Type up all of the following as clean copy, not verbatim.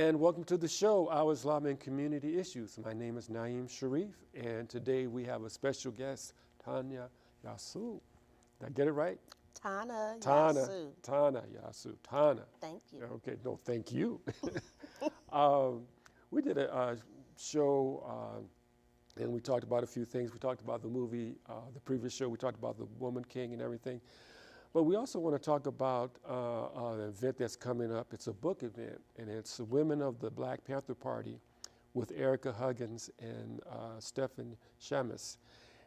And welcome to the show, Our Islam and Community Issues. My name is Naeem Sharif, and today we have a special guest, Tana Yasu. Did I get it right? Tana Yasu. Tana Yasu. Tana. Thank you. Okay, no, thank you. We did a show, and we talked about a few things. We talked about the movie, the previous show. We talked about the Woman King and everything. But we also want to talk about an event that's coming up. It's a book event, and it's the Women of the Black Panther Party with Erica Huggins and Stephen Shamus.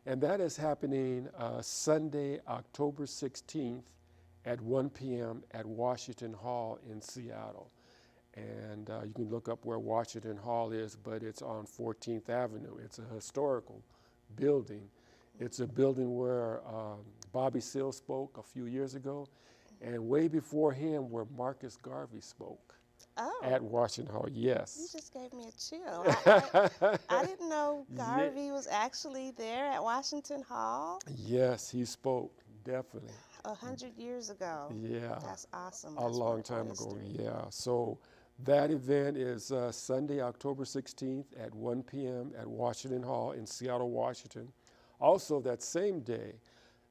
And that is happening Sunday, October 16th at 1 p.m. at Washington Hall in Seattle. And you can look up where Washington Hall is, but it's on 14th Avenue. It's a historical building. It's a building where Bobby Seale spoke a few years ago, and way before him where Marcus Garvey spoke at Washington Hall. Yes. You just gave me a chill. I didn't know Garvey was actually there at Washington Hall. Yes, he spoke, definitely. 100 years ago. Yeah. That's awesome. A long time ago, yeah. So that event is Sunday, October 16th at 1 p.m. at Washington Hall in Seattle, Washington. Also that same day,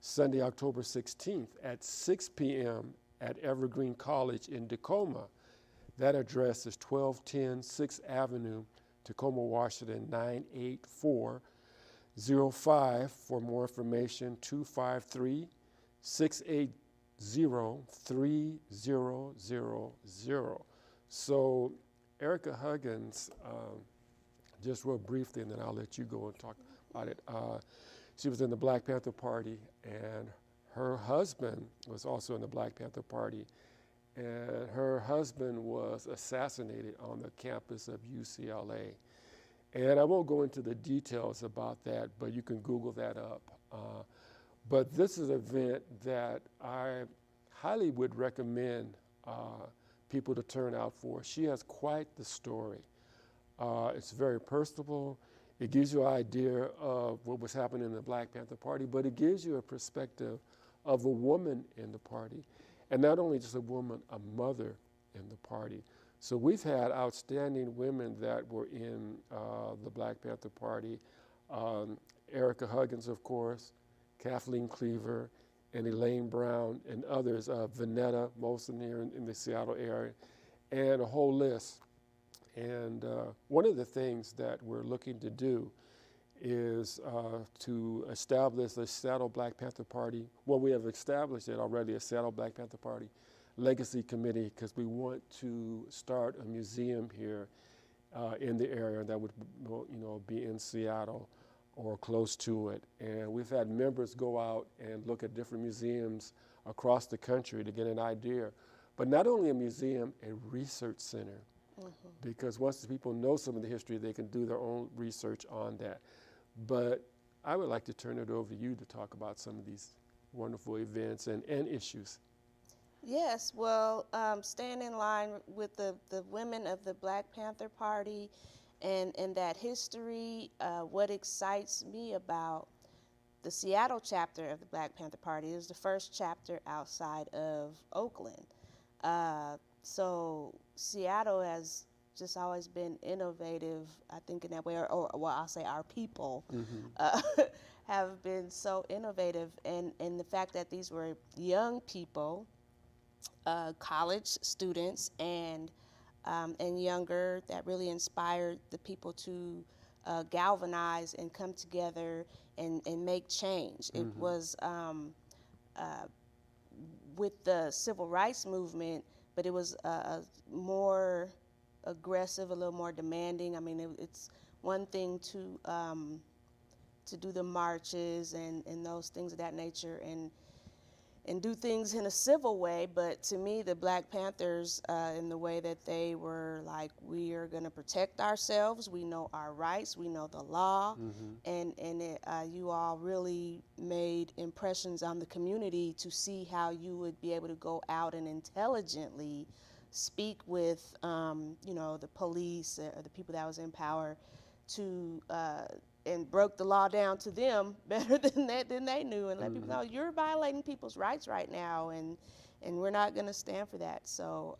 Sunday, October 16th at 6 p.m. at Evergreen College in Tacoma. That address is 1210 6th Avenue, Tacoma, Washington, 98405. For more information, 253-680-3000. So Erica Huggins, just real briefly, and then I'll let you go and talk about it. She was in the Black Panther Party, and her husband was also in the Black Panther Party. And her husband was assassinated on the campus of UCLA. And I won't go into the details about that, but you can Google that up. But this is an event that I highly would recommend people to turn out for. She has quite the story. It's very personable. It gives you an idea of what was happening in the Black Panther Party, but it gives you a perspective of a woman in the party. And not only just a woman, a mother in the party. So we've had outstanding women that were in the Black Panther Party. Erica Huggins, of course, Kathleen Cleaver, and Elaine Brown, and others, Vanetta Molson here in the Seattle area, and a whole list. And one of the things that we're looking to do is to establish a Seattle Black Panther Party. Well, we have established it already, a Seattle Black Panther Party Legacy Committee, because we want to start a museum here in the area that would, be in Seattle or close to it. And we've had members go out and look at different museums across the country to get an idea. But not only a museum, a research center. Mm-hmm. Because once the people know some of the history, they can do their own research on that. But I would like to turn it over to you to talk about some of these wonderful events and issues. Yes, well, staying in line with the women of the Black Panther Party and that history, what excites me about the Seattle chapter of the Black Panther Party is the first chapter outside of Oakland. So Seattle has just always been innovative, I think, in that way, or well, I'll say our people have been so innovative, and the fact that these were young people, college students, and younger, that really inspired the people to galvanize and come together and make change. Mm-hmm. It was with the civil rights movement, but it was more aggressive, a little more demanding. I mean, it's one thing to do the marches and those things of that nature and do things in a civil way, but to me, the Black Panthers, in the way that they were like, we are going to protect ourselves, we know our rights, we know the law, and you all really made impressions on the community to see how you would be able to go out and intelligently speak with, the police or the people that was in power to and broke the law down to them better than they knew, and let people know you're violating people's rights right now, and we're not going to stand for that. So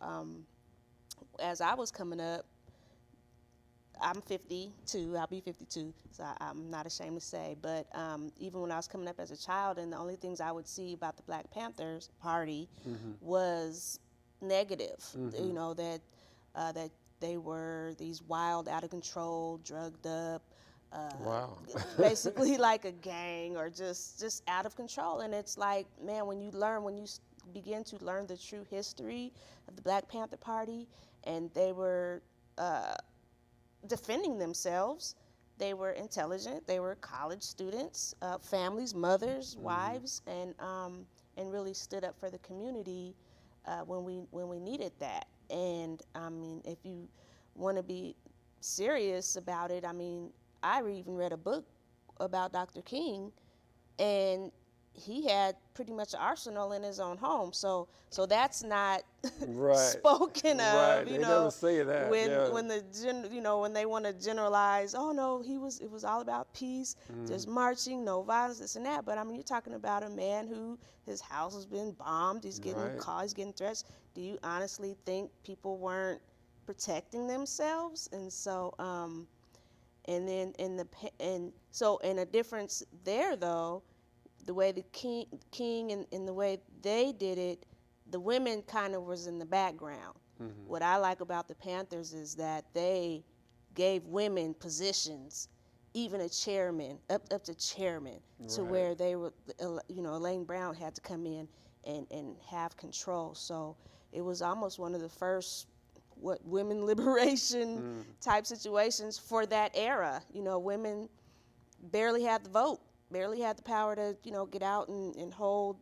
as I was coming up, I'm 52. I'll be 52, so I'm not ashamed to say. But even when I was coming up as a child, and the only things I would see about the Black Panthers Party was negative. You know, that that they were these wild, out of control, drugged up, Wow. basically like a gang, or just out of control. And it's like, man, when you begin to learn the true history of the Black Panther Party, and they were defending themselves. They were intelligent. They were college students, families, mothers, wives, and really stood up for the community when we needed that. And I mean, if you want to be serious about it, I mean, I even read a book about Dr. King, and he had pretty much an arsenal in his own home. So that's not Right. spoken of. Right. You They know, never say that. when they want to generalize, oh no, it was all about peace, just marching, no violence, this and that. But I mean, you're talking about a man who his house has been bombed. He's getting Right. calls, he's getting threats. Do you honestly think people weren't protecting themselves? And so, and then and a difference there though. The way the king and the way they did it, the women kind of was in the background. What I like about the Panthers is that they gave women positions, even a chairman, up to chairman, to Right. where they were, Elaine Brown had to come in and have control. So it was almost one of the first women liberation type situations for that era. You know, women barely had the vote, barely had the power to, get out and hold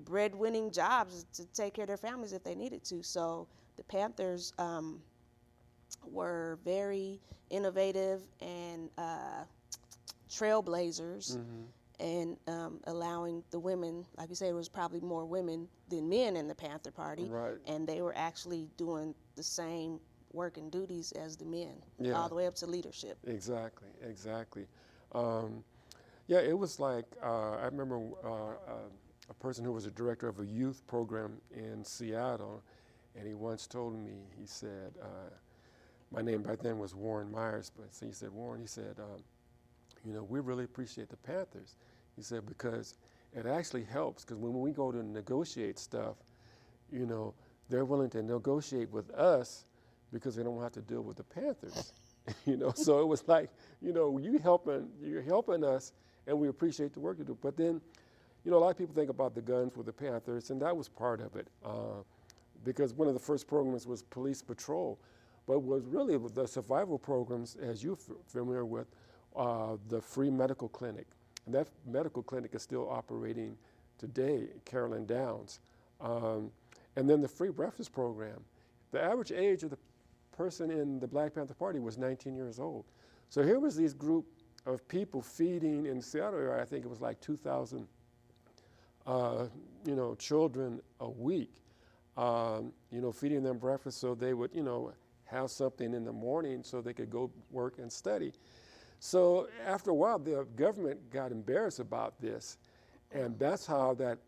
bread-winning jobs to take care of their families if they needed to. So the Panthers were very innovative and trailblazers, and allowing the women, like you said, it was probably more women than men in the Panther Party, Right. and they were actually doing the same work and duties as the men, Yeah. all the way up to leadership. Exactly. Yeah, it was like, I remember a person who was a director of a youth program in Seattle, and he once told me, he said, my name back then was Warren Myers, but so he said, Warren, he said, we really appreciate the Panthers. He said, because it actually helps, because when we go to negotiate stuff, they're willing to negotiate with us because they don't have to deal with the Panthers. So it was like, you're helping us, and we appreciate the work you do. But then, a lot of people think about the guns with the Panthers, and that was part of it, because one of the first programs was police patrol, but was really the survival programs, as you're familiar with, the free medical clinic. And that medical clinic is still operating today, Carolyn Downs. And then the free breakfast program. The average age of the person in the Black Panther Party was 19 years old. So here was this group of people feeding in Seattle area, I think it was like 2,000 children a week, feeding them breakfast so they would, have something in the morning so they could go work and study. So after a while, the government got embarrassed about this, and that's how the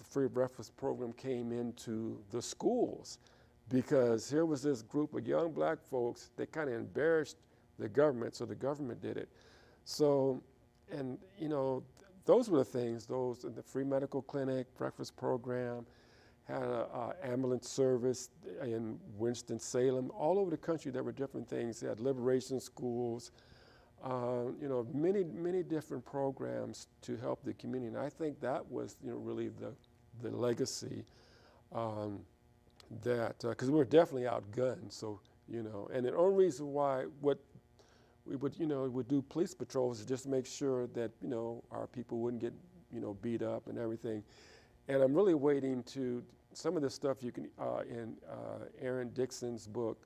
free breakfast program came into the schools, because here was this group of young black folks that kind of embarrassed the government, so the government did it. So, and those were the things, the free medical clinic, breakfast program, had an ambulance service in Winston-Salem. All over the country, there were different things. They had liberation schools, many different programs to help the community. And I think that was, really the legacy that, because we were definitely outgunned. So, and the only reason why we would do police patrols is just to make sure that, our people wouldn't get, beat up and everything. And I'm really waiting to, some of the stuff you can, in Aaron Dixon's book,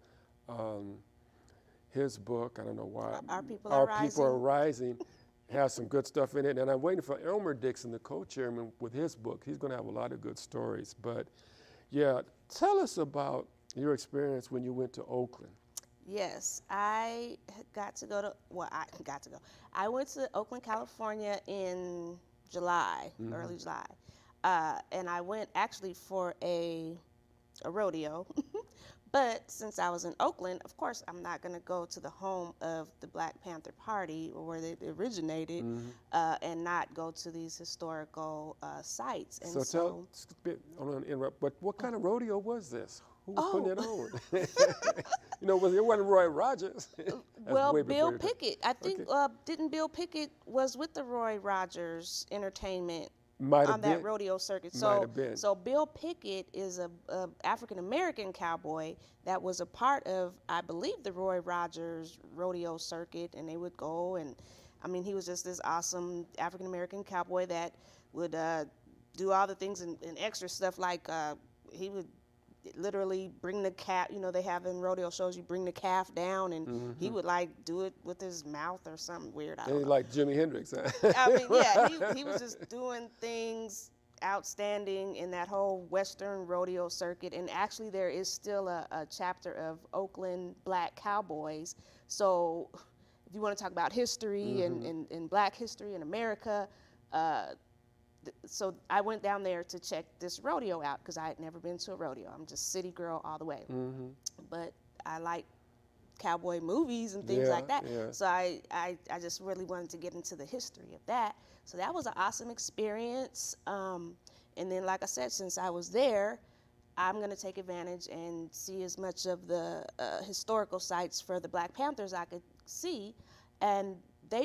his book, I don't know why. Our People Are Rising. People Are Rising has some good stuff in it. And I'm waiting for Elmer Dixon, the co-chairman, with his book. He's going to have a lot of good stories. But yeah, tell us about your experience when you went to Oakland. Yes, I got to go. I went to Oakland, California in July, early July. And I went actually for a rodeo. But since I was in Oakland, of course, I'm not going to go to the home of the Black Panther Party or where they originated and not go to these historical sites. And So I don't want to interrupt, but what kind of rodeo was this? Who was putting it on? It wasn't Roy Rogers. Well, Bill Pickett. I think, didn't Bill Pickett was with the Roy Rogers Entertainment on that rodeo circuit. So Bill Pickett is a African-American cowboy that was a part of, I believe, the Roy Rogers rodeo circuit, and they would go, and I mean, he was just this awesome African-American cowboy that would do all the things and extra stuff, like he would literally bring the calf, they have in rodeo shows, you bring the calf down, and he would like do it with his mouth or something weird. I don't know. Like Jimi Hendrix. I mean, yeah, he was just doing things outstanding in that whole Western rodeo circuit. And actually there is still a chapter of Oakland Black Cowboys. So if you want to talk about history and Black history in America, so I went down there to check this rodeo out because I had never been to a rodeo. I'm just city girl all the way. But I like cowboy movies and things like that. Yeah. So I just really wanted to get into the history of that. So that was an awesome experience. And then, like I said, since I was there, I'm going to take advantage and see as much of the historical sites for the Black Panthers I could see. And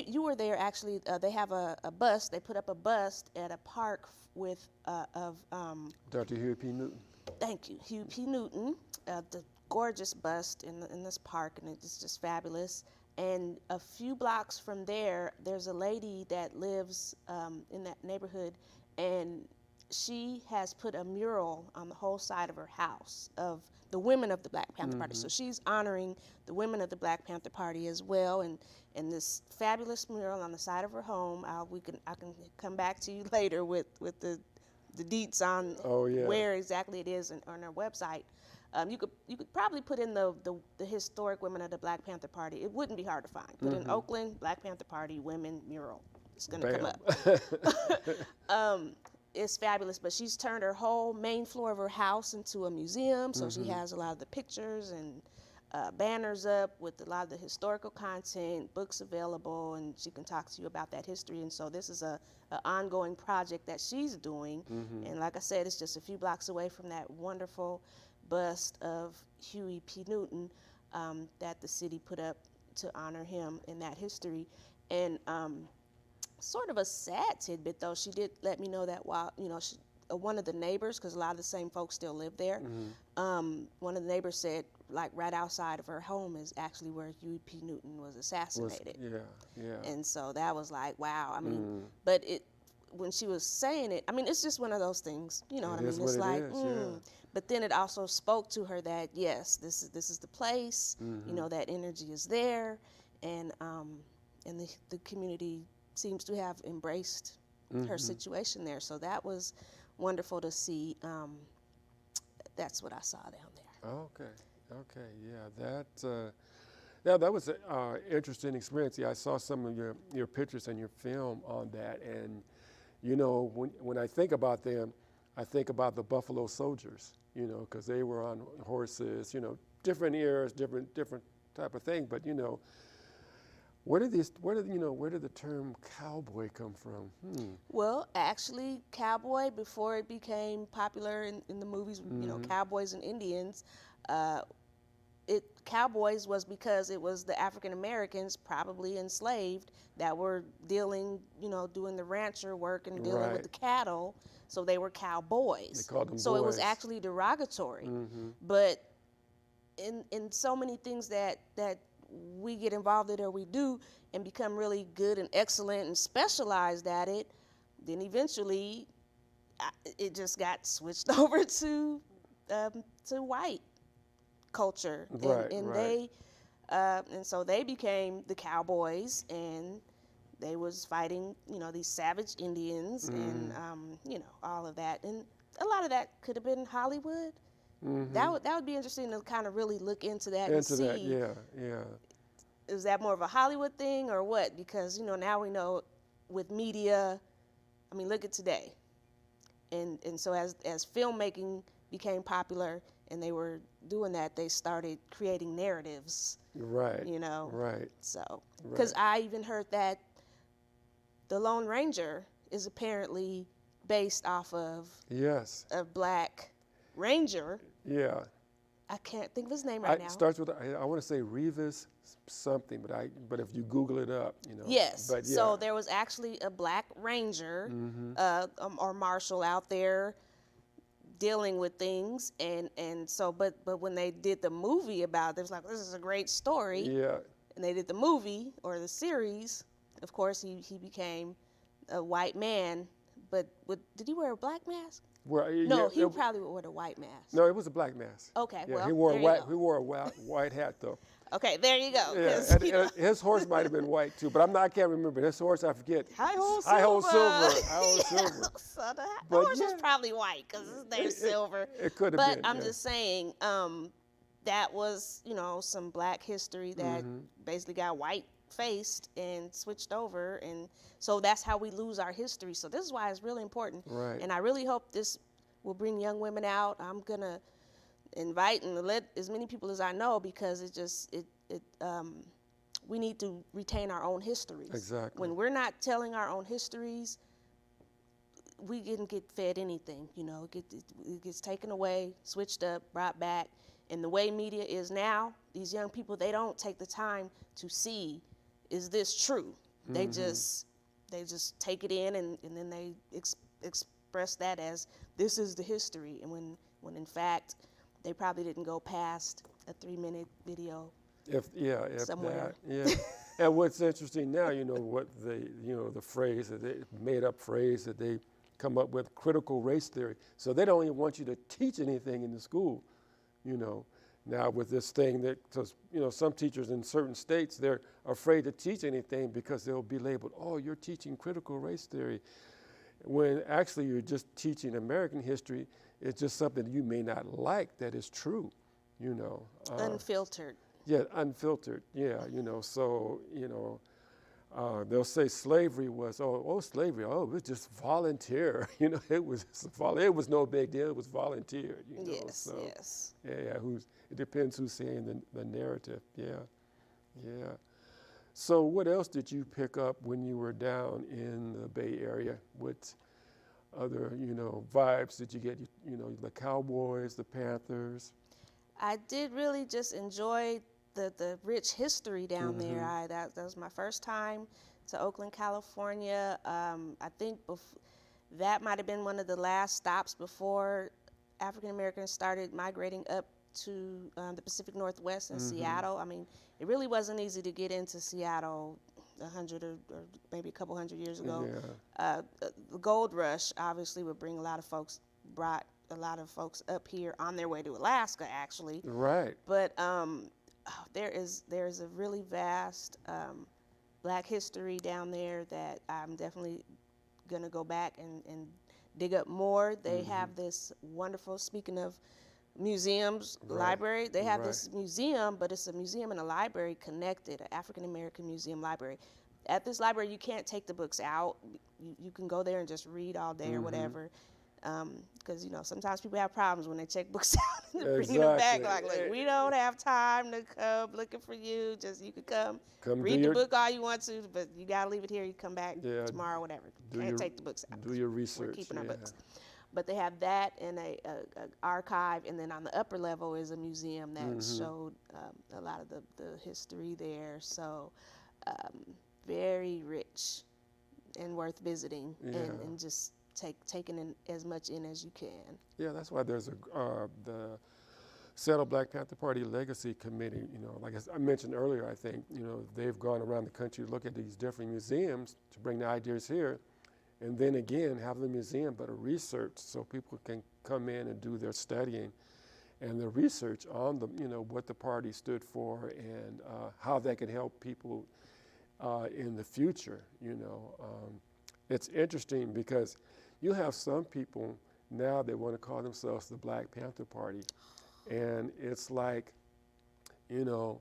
you were there actually. They have a bust. They put up a bust at a park with Dr. Huey P. Newton. Thank you, Huey P. Newton. The gorgeous bust in this park, and it's just fabulous. And a few blocks from there, there's a lady that lives in that neighborhood, and she has put a mural on the whole side of her house of the women of the Black Panther Party. So she's honoring the women of the Black Panther Party as well, and this fabulous mural on the side of her home. I can come back to you later with the deets on where exactly it is on our website. You could probably put in the historic women of the Black Panther Party. It wouldn't be hard to find. Put in Oakland Black Panther Party women mural. It's gonna come up. It's fabulous, but she's turned her whole main floor of her house into a museum. So she has a lot of the pictures and banners up with a lot of the historical content, books available, and she can talk to you about that history. And so this is a ongoing project that she's doing. And like I said, it's just a few blocks away from that wonderful bust of Huey P. Newton that the city put up to honor him in that history. And sort of a sad tidbit, though, she did let me know that while, one of the neighbors, because a lot of the same folks still live there, one of the neighbors said, like, right outside of her home is actually where Huey P. Newton was assassinated. And so that was like, wow. I mean, but when she was saying it, I mean, it's just one of those things, you know what I mean? It's like, but then it also spoke to her that, yes, this is the place, that energy is there, and the community seems to have embraced her situation there. So that was wonderful to see. That's what I saw down there. Okay, yeah, that was an interesting experience. Yeah, I saw some of your pictures and your film on that, and when I think about them, I think about the Buffalo Soldiers, because they were on horses, different eras, different type of thing, but where did the term cowboy come from? Well, actually, cowboy, before it became popular in the movies, cowboys and Indians, cowboys was because it was the African Americans, probably enslaved, that were dealing, doing the rancher work and dealing with the cattle. So they were cowboys. They called them so boys. It was actually derogatory. But in so many things that we get involved in or we do and become really good and excellent and specialized at it, then eventually it just got switched over to white culture. And so they became the cowboys, and they was fighting, these savage Indians and, all of that. And a lot of that could have been Hollywood. That would be interesting to kind of really look into that and see. Yeah. Is that more of a Hollywood thing or what? Because, now we know with media, I mean, look at today. And so as filmmaking became popular and they were doing that, they started creating narratives, Right. you know. Right. So, because Right. I even heard that the Lone Ranger is apparently based off of Yes. a black ranger. Yeah. I can't think of his name right now. It starts with I want to say Revis something, but if you Google it up, you know. Yes. But yeah. So there was actually a black ranger or marshal out there dealing with things, and so but when they did the movie about it, they was like, this is a great story. Yeah. And they did the movie or the series. Of course, he became a white man, but did he wear a black mask? Well, No, yeah, he probably wore a white mask. No, it was a black mask. Okay, Yeah, well, he wore there a you white. go. He wore a white hat though. Okay, there you go. Yeah, 'Cause, and, you know, and his horse might have been white too, but I can't remember. His horse, I forget. Hi-ho Hi-ho Silver. Silver. Hi-ho Silver. So the But horse was yeah. probably white because his name's Silver. It could have But been. I'm yeah. just saying, that was, you know, some black history that basically got white-faced and switched over. And so that's how we lose our history. So this is why it's really important. Right. And I really hope this will bring young women out. I'm going to invite and let as many people as I know, because we need to retain our own histories. Exactly. When we're not telling our own histories, we didn't get fed anything, you know. It gets taken away, switched up, brought back. And the way media is now, these young people, they don't take the time to see, is this true? They just take it in, and then they express that as this is the history. And when in fact they probably didn't go past a 3-minute video. If somewhere. that, yeah. And what's interesting now, you know, the phrase that they made up phrase that they come up with, critical race theory. So they don't even want you to teach anything in the school, you know. Now with this thing that, you know, some teachers in certain states, they're afraid to teach anything because they'll be labeled, oh, you're teaching critical race theory. When actually you're just teaching American history. It's just something you may not like that is true, you know. Unfiltered. Yeah, unfiltered. Yeah, you know. So you know, they'll say slavery was slavery. Oh, it was just volunteer. You know, it was no big deal. It was volunteered. You know. Yes, so, yes. Yeah. It depends who's saying the narrative. Yeah, yeah. So what else did you pick up when you were down in the Bay Area? What other, you know, vibes did you get? You know, the Cowboys, the Panthers. I did really just enjoy the rich history down there. That was my first time to Oakland, California. I think that might have been one of the last stops before African Americans started migrating up to the Pacific Northwest in Seattle. I mean, it really wasn't easy to get into Seattle 100 or maybe a couple hundred years ago. Yeah. The gold rush obviously brought a lot of folks up here on their way to Alaska, actually. Right. But there is a really vast black history down there that I'm definitely going to go back and dig up more. They have this wonderful, speaking of museums, library, they have this museum, but it's a museum and a library connected, an African American museum library. At this library, you can't take the books out. You can go there and just read all day or whatever. Because, you know, sometimes people have problems when they check books out and bring them back. Like, we don't have time to come looking for you. Just, you could come read the book all you want to, but you got to leave it here. You come back tomorrow, whatever. Can't take the books out. Do your research. We're keeping our books. But they have that and a archive, and then on the upper level is a museum that showed a lot of the history there. So very rich and worth visiting, and just taking in as much in as you can. Yeah, that's why there's the Seattle Black Panther Party Legacy Committee. You know, like I mentioned earlier, I think, you know, they've gone around the country to look at these different museums to bring the ideas here. And then again, have the museum, but a research so people can come in and do their studying and the research on the, you know, what the party stood for and how that can help people in the future. You know, it's interesting because you have some people now that want to call themselves the Black Panther Party, and it's like, you know,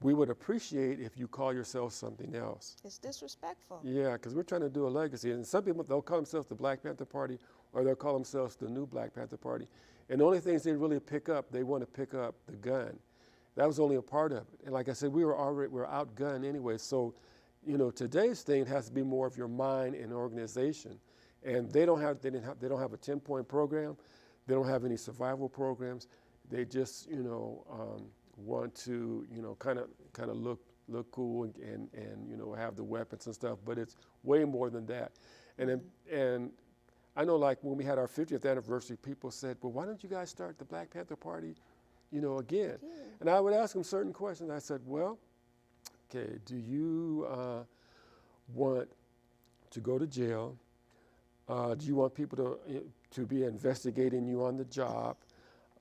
we would appreciate if you call yourself something else. It's disrespectful. Yeah, because we're trying to do a legacy. And some people, they'll call themselves the Black Panther Party, or they'll call themselves the new Black Panther Party. And the only things they really pick up, they want to pick up the gun. That was only a part of it. And like I said, we're outgunned anyway. So, you know, today's thing has to be more of your mind and organization. And they don't have a 10-point program. They don't have any survival programs. They just, you know, want to, you know, kind of look cool and you know, have the weapons and stuff. But it's way more than that. And I know, like when we had our 50th anniversary, people said, "Well, why don't you guys start the Black Panther Party, you know, again?" Yeah. And I would ask them certain questions. I said, "Well, okay, do you want to go to jail? Do you want people to be investigating you on the job?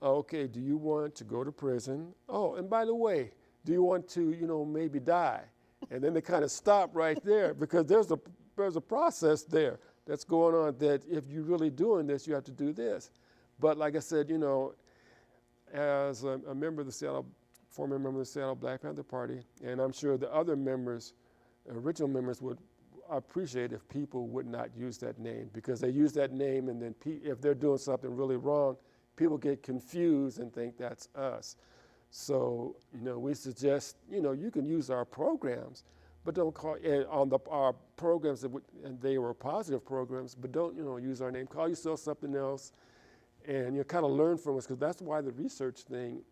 Okay, do you want to go to prison? Oh, and by the way, do you want to, you know, maybe die?" And then they kind of stop right there because there's a process there that's going on, that if you're really doing this, you have to do this. But like I said, you know, as a member of the former member of the Seattle Black Panther Party, and I'm sure the other members, original members, would appreciate if people would not use that name, because they use that name, and then if they're doing something really wrong, people get confused and think that's us. So, you know, we suggest, you know, you can use our programs, but don't call our programs and they were positive programs, but don't, you know, use our name. Call yourself something else, and you kind of learn from us, because that's why the research thing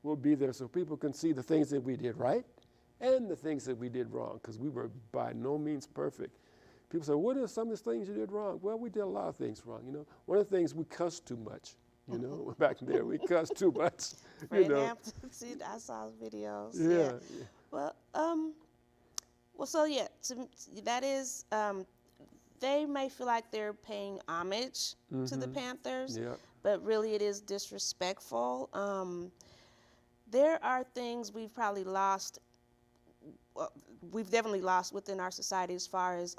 will be there, so people can see the things that we did right and the things that we did wrong, because we were by no means perfect. People say, "What are some of the things you did wrong?" Well, we did a lot of things wrong. You know, one of the things, we cussed too much. You know, back there we cussed too much. You know. See, I saw videos. Yeah. Well, so yeah, that is, they may feel like they're paying homage to the Panthers, Yeah. but really it is disrespectful. There are things we've probably lost. We've definitely lost within our society as far as,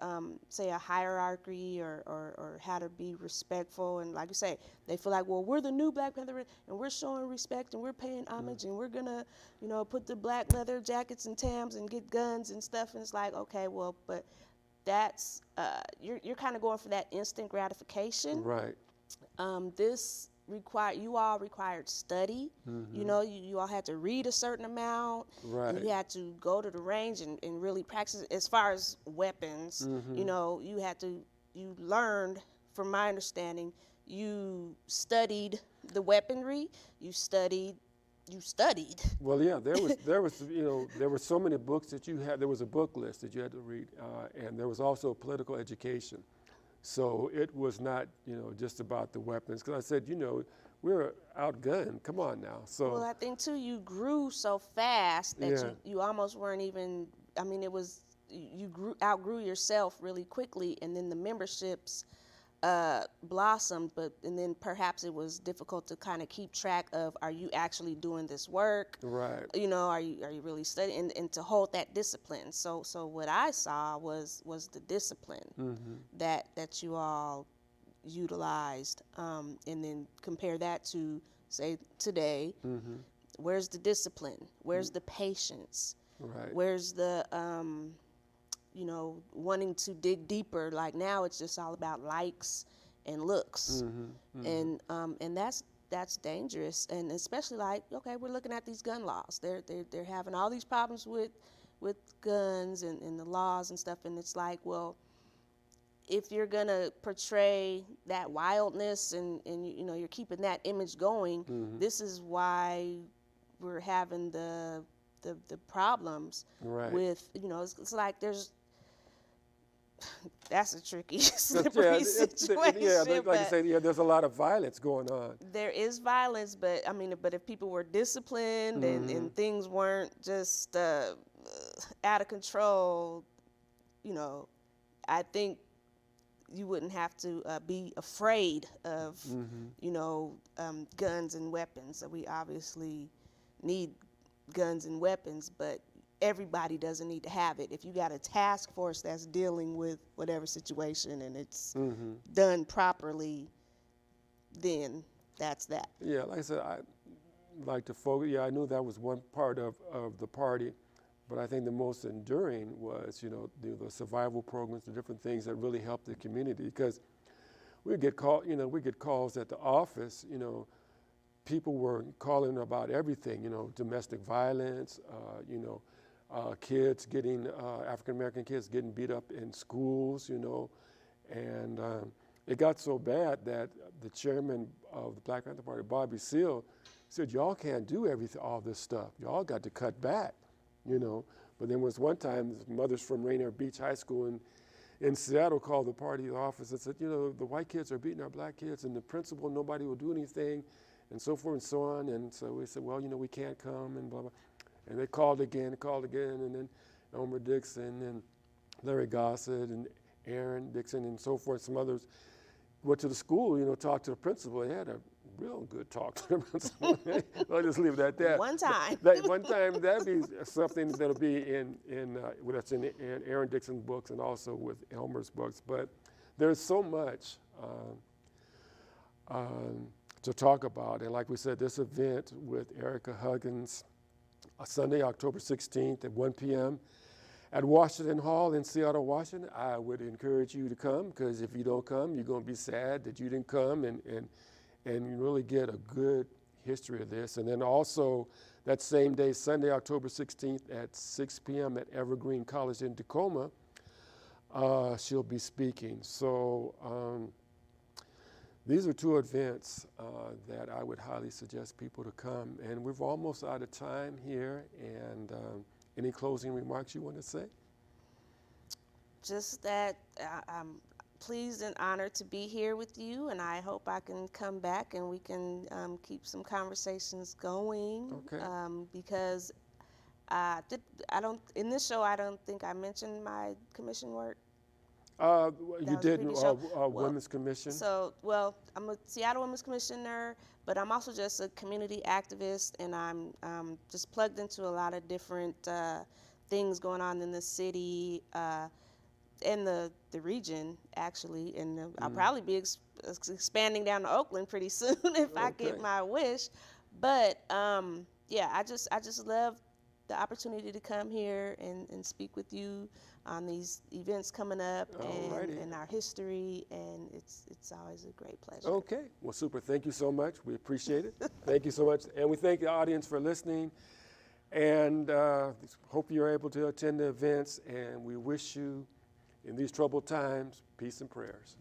say, a hierarchy or how to be respectful. And like you say, they feel like, well, we're the new Black Panther, and we're showing respect, and we're paying homage, and we're going to, you know, put the black leather jackets and Tams and get guns and stuff. And it's like, okay, well, but that's, you're kind of going for that instant gratification. Right. You all required study. You know, you all had to read a certain amount. Right. You had to go to the range and really practice. As far as weapons, you know, you learned, from my understanding, you studied the weaponry, you studied. Well, yeah, there was you know, there were so many books that you had. There was a book list that you had to read, and there was also political education. So it was not, you know, just about the weapons. Because I said, you know, we're outgunned. Come on now. So. Well, I think too, you grew so fast that you almost weren't even. I mean, it was you outgrew yourself really quickly, and then the memberships blossomed. And then perhaps it was difficult to kind of keep track of, are you actually doing this work? Right. You know, are you really studying, and to hold that discipline. So what I saw was the discipline that you all utilized, and then compare that to, say, today. Where's the discipline? Where's the patience? Right. Where's the you know, wanting to dig deeper? Like now, it's just all about likes and looks, and that's dangerous. And especially, like, okay, we're looking at these gun laws. They're having all these problems with guns and the laws and stuff. And it's like, well, if you're gonna portray that wildness and you know, you're keeping that image going, this is why we're having the problems. Right. With, you know, it's like that's a tricky, slippery situation. Like you said, there's a lot of violence going on. There is violence, but I mean, if people were disciplined and things weren't just out of control, you know, I think you wouldn't have to be afraid of, you know, guns and weapons. So we obviously need guns and weapons, but everybody doesn't need to have it. If you got a task force that's dealing with whatever situation and it's done properly, then that's that. Yeah, like I said, I like to focus. Yeah, I knew that was one part of the party. But I think the most enduring was, the survival programs, the different things that really helped the community. Because we get calls at the office, people were calling about everything, domestic violence, kids getting, African-American kids getting beat up in schools, and it got so bad that the chairman of the Black Panther Party, Bobby Seale, said, y'all can't do all this stuff. Y'all got to cut back, But then was one time, mothers from Rainier Beach High School in Seattle called the party office and said, the white kids are beating our black kids, and the principal, nobody will do anything, and so forth and so on. And so we said, well, we can't come, and blah, blah. And they called again, and then Elmer Dixon and Larry Gossett and Aaron Dixon and so forth, some others went to the school, talked to the principal. They had a real good talk to the principal. I'll just leave it at that. One time. One time, that'd be something that'll be that's in Aaron Dixon's books and also with Elmer's books. But there's so much to talk about. And like we said, this event with Erica Huggins, Sunday, October 16th at 1 p.m. at Washington Hall in Seattle, Washington. I would encourage you to come, because if you don't come, you're going to be sad that you didn't come and you really get a good history of this. And then also that same day, Sunday, October 16th at 6 p.m. at Evergreen College in Tacoma, she'll be speaking. So these are two events that I would highly suggest people to come. And we're almost out of time here. And any closing remarks you want to say? Just that I'm pleased and honored to be here with you, and I hope I can come back and we can keep some conversations going. Okay. Because in this show, I don't think I mentioned my commission work. You did Women's Commission. So, I'm a Seattle Women's Commissioner, but I'm also just a community activist, and I'm just plugged into a lot of different things going on in the city and the region, actually. And I'll probably be expanding down to Oakland pretty soon if I get my wish. But I just love the opportunity to come here and speak with you on these events coming up and our history, and it's always a great pleasure. Okay, well, super. Thank you so much. We appreciate it. Thank you so much, and we thank the audience for listening, and hope you're able to attend the events, and we wish you, in these troubled times, peace and prayers.